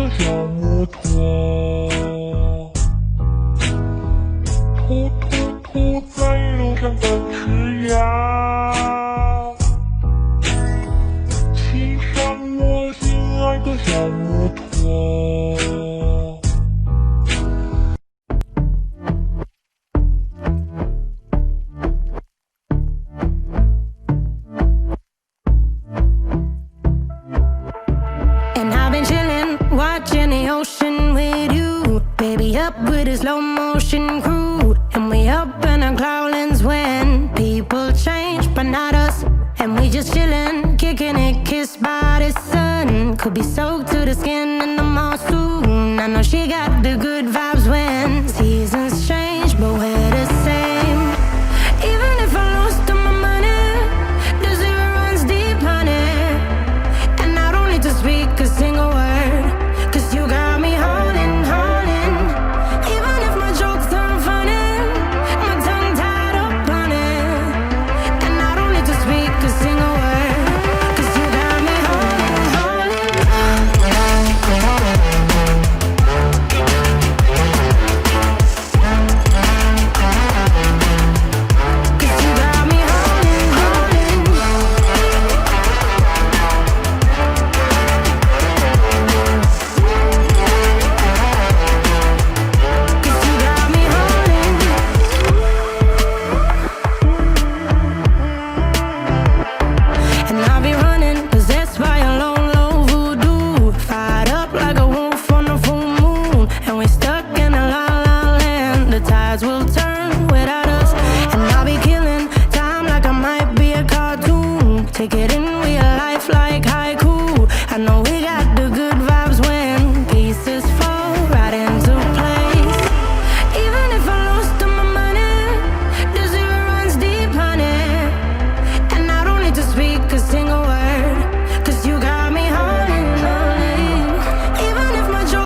的小摩托，拖在路上奔驰呀，骑上我心爱的小摩托。Watching the ocean with you, baby, up with a slow motion crew, and we up in our clouds when people change, but not us. And we just chillin', kicking it, kissed by the sun. Could be soaked to the skin in the mall soon. I know she got the good